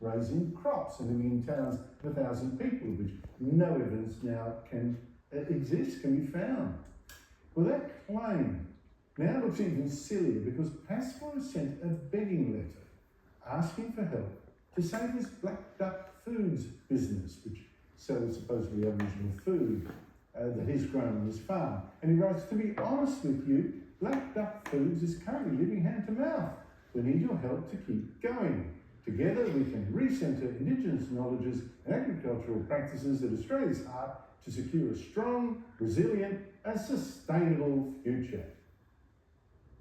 raising crops and living in towns of 1,000 people, which no evidence now can be found. Well, that claim now looks even sillier because Pascoe sent a begging letter asking for help to save his Black Duck Foods business, which sells supposedly Aboriginal food that he's grown on his farm. And he writes, "To be honest with you, Black Duck Foods is currently living hand to mouth. We need your help to keep going. Together we can recenter Indigenous knowledges and agricultural practices at Australia's heart to secure a strong, resilient and sustainable future."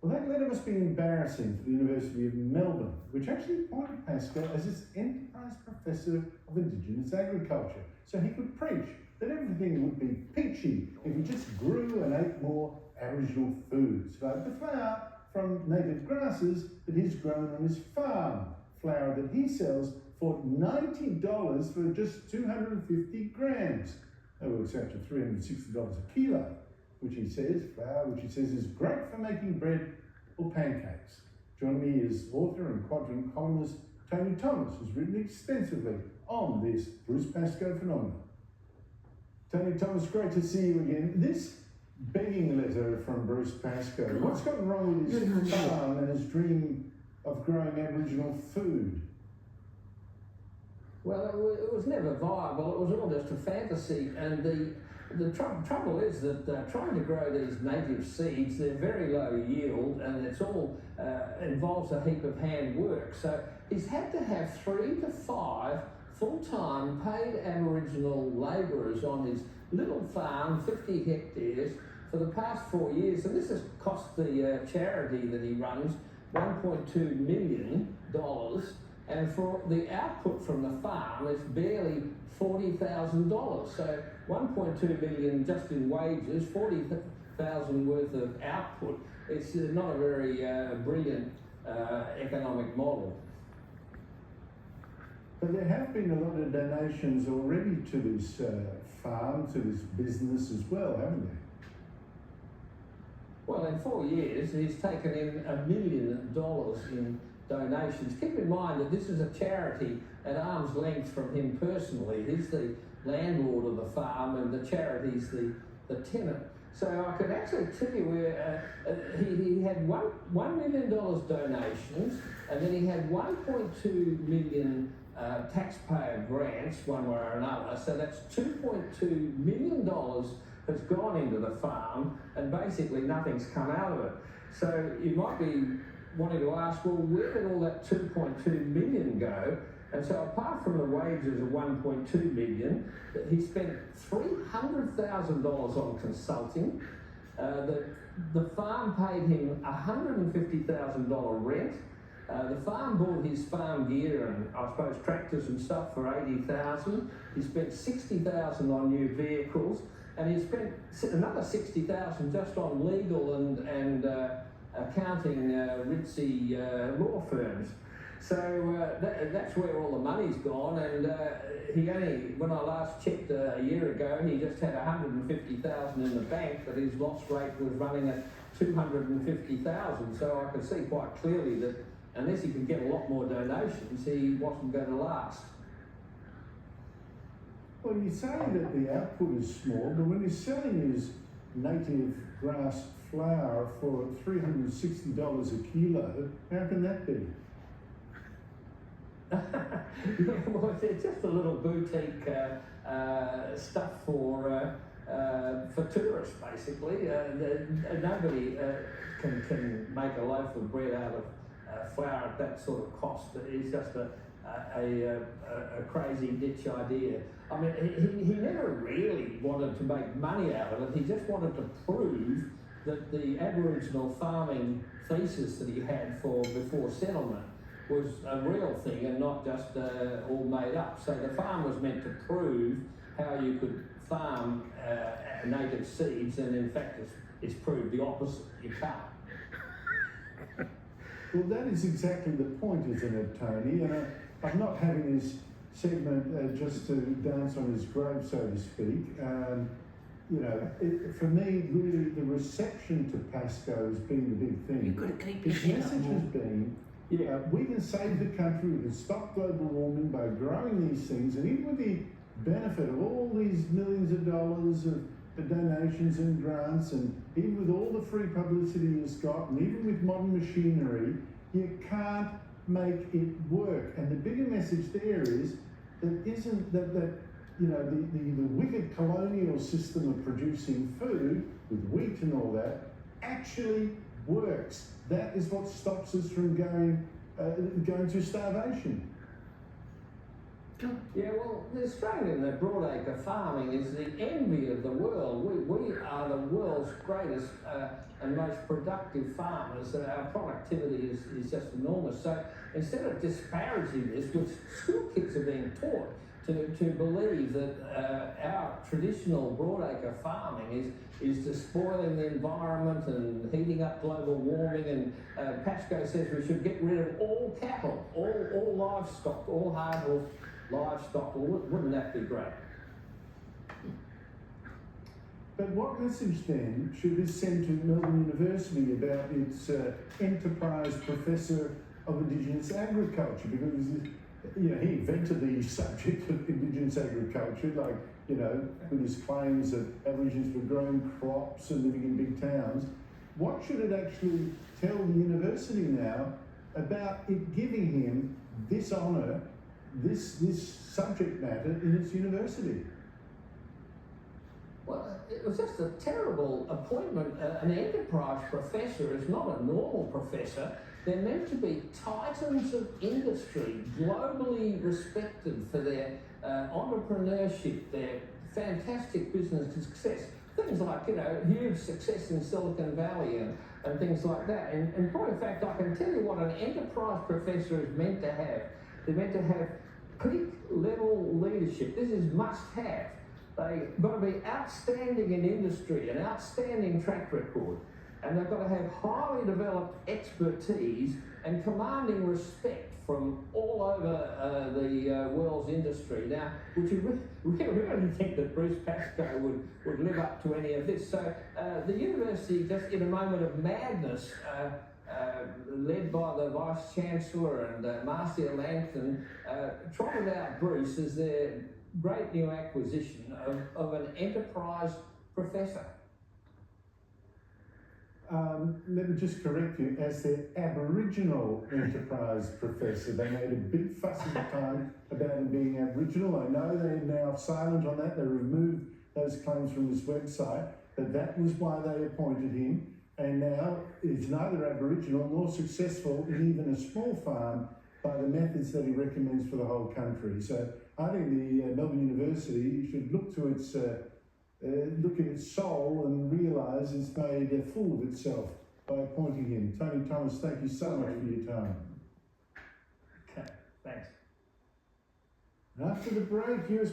Well, that letter must be embarrassing for the University of Melbourne, which actually appointed Pascoe as its Enterprise Professor of Indigenous Agriculture, so he could preach that everything would be peachy if he just grew and ate more Aboriginal foods, like the flour from native grasses that he's grown on his farm, flour that he sells for $90 for just 250 grams. That works out to $360 a kilo, which he says is great for making bread or pancakes. Joining me is author and quadrant columnist Tony Thomas, who's written extensively on this Bruce Pascoe phenomenon. Tony Thomas, great to see you again. This begging letter from Bruce Pascoe, what's gone wrong with his farm and his dream of growing Aboriginal food? Well, it was never viable. It was all just a fantasy, and the trouble is that trying to grow these native seeds, they're very low yield, and it's all involves a heap of hand work. So he's had to have 3 to 5 full-time paid Aboriginal labourers on his little farm, 50 hectares, for the past 4 years, and this has cost the charity that he runs $1.2 million, and for the output from the farm, it's barely $40,000. So $1.2 million just in wages, $40,000 worth of output. It's not a very brilliant economic model. But there have been a lot of donations already to this farm, to this business as well, haven't there? Well, in 4 years, he's taken in $1 million in donations. Keep in mind that this is a charity at arm's length from him personally. He's the landlord of the farm and the charity's the tenant. So I could actually tell you where he had $1 million donations, and then he had 1.2 million taxpayer grants, one way or another. So that's $2.2 million has gone into the farm, and basically nothing's come out of it. So you might be wanting to ask, well, where did all that 2.2 million go? And so apart from the wages of 1.2 million, he spent $300,000 on consulting. The farm paid him $150,000 rent. The farm bought his farm gear and I suppose tractors and stuff for $80,000. He spent $60,000 on new vehicles, and he spent another $60,000 just on legal and accounting ritzy law firms. So that's where all the money's gone, and he only, when I last checked a year ago, he just had $150,000 in the bank, but his loss rate was running at $250,000. So I could see quite clearly that unless he could get a lot more donations, he wasn't going to last. Well, you say that the output is small, but when he's selling his native grass flour for $360 a kilo, how can that be? Yeah, well, it's just a little boutique stuff for tourists, basically. Nobody can make a loaf of bread out of flour at that sort of cost. It's just a crazy ditch idea. I mean, he never really wanted to make money out of it. He just wanted to prove that the Aboriginal farming thesis that he had before settlement was a real thing and not just all made up. So the farm was meant to prove how you could farm native seeds, and in fact it's proved the opposite. You can't. Well, that is exactly the point, isn't it, Tony? And I'm not having this segment just to dance on his grave, so to speak. You know, for me, really, the reception to Pascoe has been the big thing. You've got to keep your his head up message more. has been, Yeah. We can save the country, we can stop global warming by growing these things, and even with the benefit of all these millions of dollars of donations and grants, and even with all the free publicity it's got, and even with modern machinery, you can't make it work. And the bigger message there is that the wicked colonial system of producing food with wheat and all that actually works. That is what stops us from going to starvation. Yeah, well, the Australian broadacre farming is the envy of the world. We are the world's greatest and most productive farmers. Our productivity is just enormous. So instead of disparaging this, which school kids are being taught to believe that our traditional broadacre farming is despoiling the environment and heating up global warming, and Pascoe says we should get rid of all cattle, all livestock, all hard livestock. Well, wouldn't that be great? But what message then should this send to Melbourne University about its enterprise professor of Indigenous agriculture? Because he invented the subject of Indigenous agriculture, like, with his claims that Aborigines were growing crops and living in big towns. What should it actually tell the university now about it giving him this honour, this subject matter in its university? Well, it was just a terrible appointment. An enterprise professor is not a normal professor. They're meant to be titans of industry, globally respected for their entrepreneurship, their fantastic business success. Things like, huge success in Silicon Valley and things like that. And in point of fact, I can tell you what an enterprise professor is meant to have. They're meant to have peak level leadership. This is must have. They've got to be outstanding in industry, an outstanding track record, and they've got to have highly developed expertise and commanding respect from all over the world's industry. Now, would you really think that Bruce Pascoe would live up to any of this? So the university, just in a moment of madness, led by the Vice-Chancellor and Marcia Langton, trotted out Bruce as their great new acquisition of an enterprise professor. Let me just correct you, as their Aboriginal enterprise professor. They made a big fuss at the time about him being Aboriginal. I know they're now silent on that. They removed those claims from his website, but that was why they appointed him. And now he's neither Aboriginal nor successful in even a small farm by the methods that he recommends for the whole country. So I think the Melbourne University should look to its look at its soul and realise it's made a fool of itself by appointing him. Tony Thomas, thank you so much for your time. Okay, thanks. After the break, here's